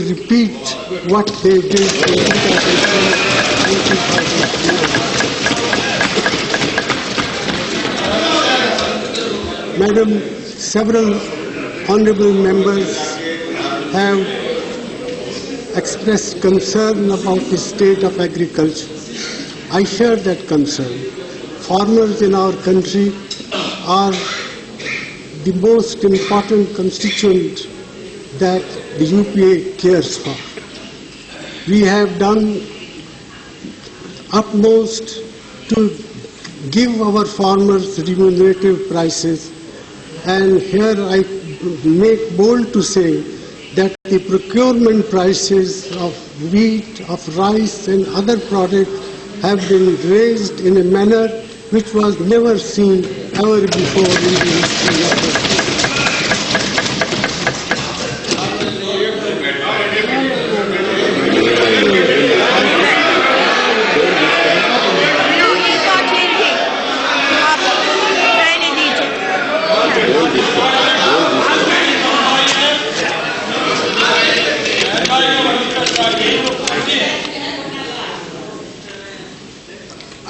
repeat what they did in 2004 and 2009. Madam, several honourable members have expressed concern about the state of agriculture. I share that concern. Farmers in our country are the most important constituent that the UPA cares for. We have done utmost to give our farmers remunerative prices, and here I make bold to say that the procurement prices of wheat, of rice and other products have been raised in a manner which was never seen ever before in the history of the state.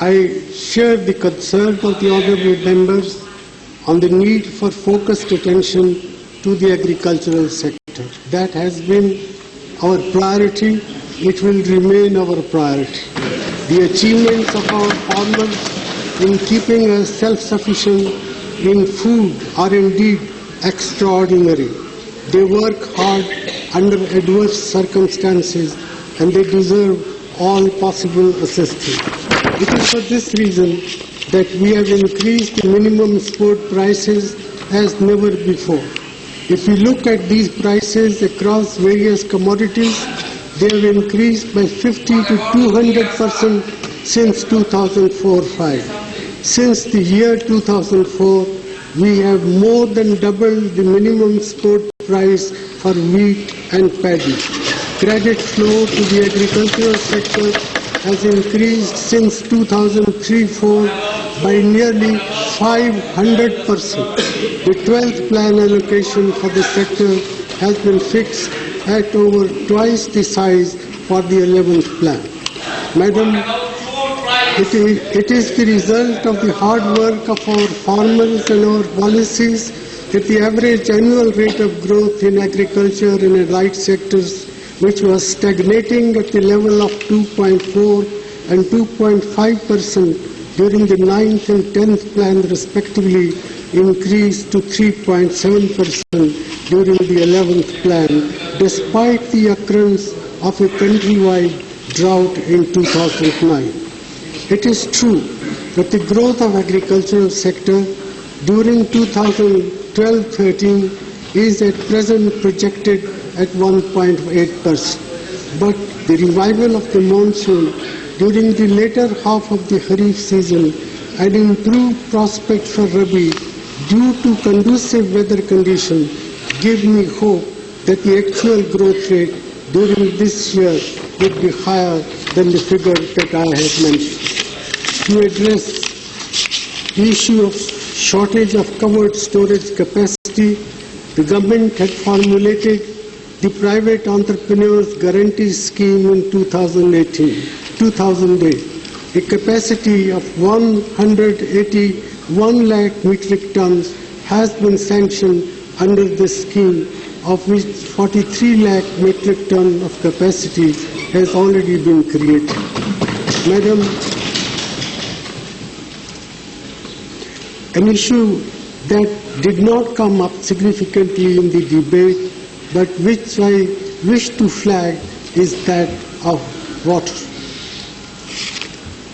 I share the concern of the honourable members on the need for focused attention to the agricultural sector. That has been our priority. It will remain our priority. The achievements of our farmers in keeping us self-sufficient in food are indeed extraordinary. They work hard under adverse circumstances and they deserve all possible assistance. It is for this reason that we have increased the minimum support prices as never before. If we look at these prices across various commodities, they have increased by 50 to 200% since 2004-05. Since the year 2004, we have more than doubled the minimum support price for wheat and paddy. Credit flow to the agricultural sector has increased since 2003-04 by nearly 500%. The 12th plan allocation for the sector has been fixed at over twice the size for the 11th plan. Madam, it is the result of the hard work of our farmers and our policies that the average annual rate of growth in agriculture and allied sectors, which was stagnating at the level of 2.4 and 2.5% during the 9th and 10th plan respectively, increased to 3.7% during the 11th plan, despite the occurrence of a countrywide drought in 2009. It is true that the growth of agricultural sector during 2012-13 is at present projected at 1.8%. But the revival of the monsoon during the later half of the Kharif season and improved prospects for Rabi due to conducive weather conditions give me hope that the actual growth rate during this year would be higher than the figure that I have mentioned. To address the issue of shortage of covered storage capacity, the government had formulated the Private Entrepreneurs Guarantee Scheme in 2008. A capacity of 181 lakh metric tons has been sanctioned under this scheme, of which 43 lakh metric ton of capacity has already been created. Madam, an issue that did not come up significantly in the debate, but which I wish to flag, is that of water.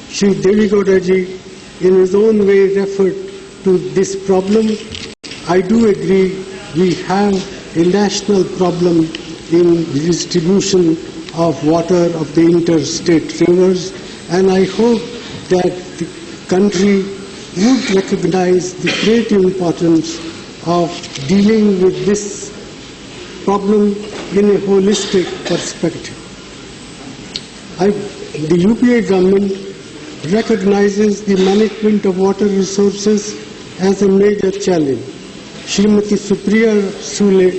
Shri Devegowdaji, in his own way, referred to this problem. I do agree we have a national problem in the distribution of water of the interstate rivers, and I hope that the country would recognize the great importance of dealing with this problem in a holistic perspective. The UPA government recognizes the management of water resources as a major challenge. Srimati Supriya Sule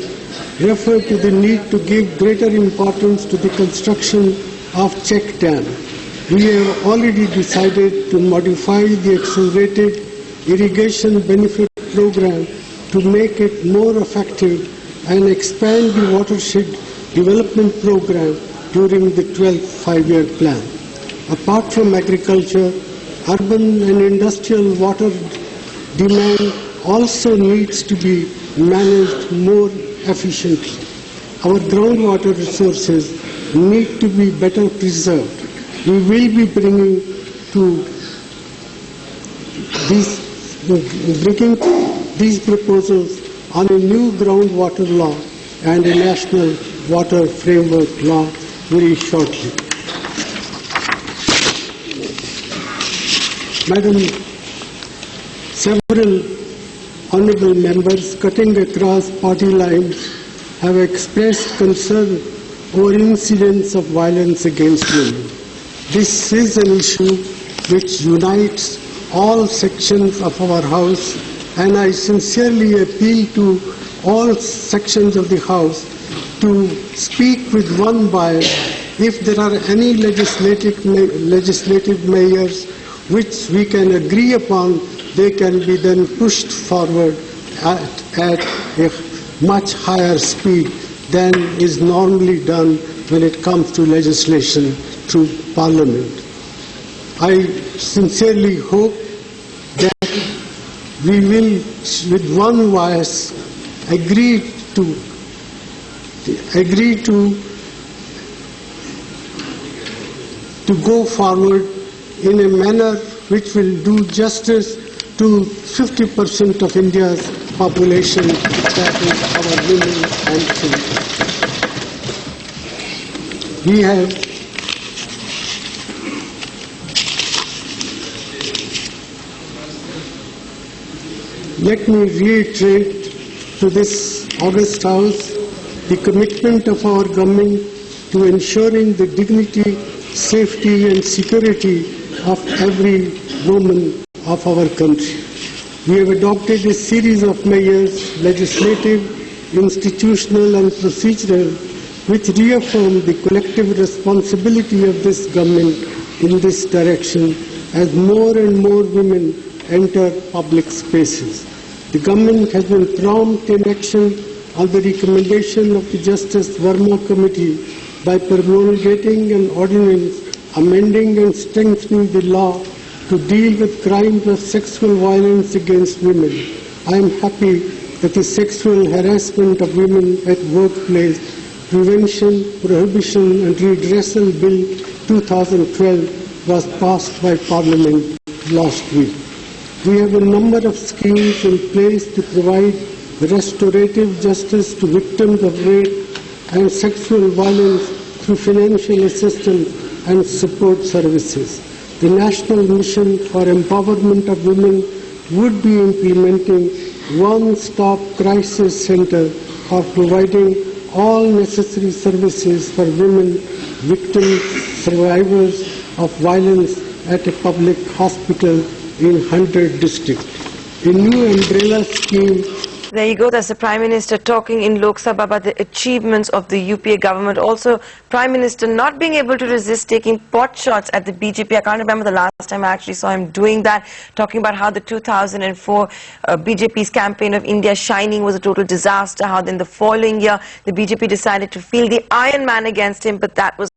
refer to the need to give greater importance to the construction of check dam. We have already decided to modify the accelerated irrigation benefit program to make it more effective and expand the watershed development program during the 12th five-year plan. Apart from agriculture, urban and industrial water demand also needs to be managed more efficiently. Our groundwater resources need to be better preserved. We will be bringing these proposals on a new groundwater law and a national water framework law very shortly. Madam, several honourable members cutting across party lines have expressed concern over incidents of violence against women. This is an issue which unites all sections of our House, and I sincerely appeal to all sections of the House to speak with one voice if there are any legislative measures which we can agree upon. They can be then pushed forward at a much higher speed than is normally done when it comes to legislation through Parliament. I sincerely hope that we will, with one voice, agree to go forward in a manner which will do justice to 50% of India's population, that is our women and children. We have let me reiterate to this august House the commitment of our government to ensuring the dignity, safety and security of every woman of our country. We have adopted a series of measures, legislative, institutional and procedural, which reaffirm the collective responsibility of this government in this direction as more and more women enter public spaces. The government has been prompt in action on the recommendation of the Justice Verma Committee by promulgating an ordinance amending and strengthening the law to deal with crimes of sexual violence against women. I am happy that the Sexual Harassment of Women at Workplace Prevention, Prohibition and Redressal Bill 2012 was passed by Parliament last week. We have a number of schemes in place to provide restorative justice to victims of rape and sexual violence through financial assistance and support services. The National Mission for Empowerment of Women would be implementing one-stop crisis center for providing all necessary services for women, victims, survivors of violence at a public hospital in 100 districts. A new umbrella scheme. There you go. That's the Prime Minister talking in Lok Sabha about the achievements of the UPA government. Also, Prime Minister not being able to resist taking pot shots at the BJP. I can't remember the last time I actually saw him doing that, talking about how the 2004 BJP's campaign of India Shining was a total disaster, how then the following year the BJP decided to field the Iron Man against him, but that was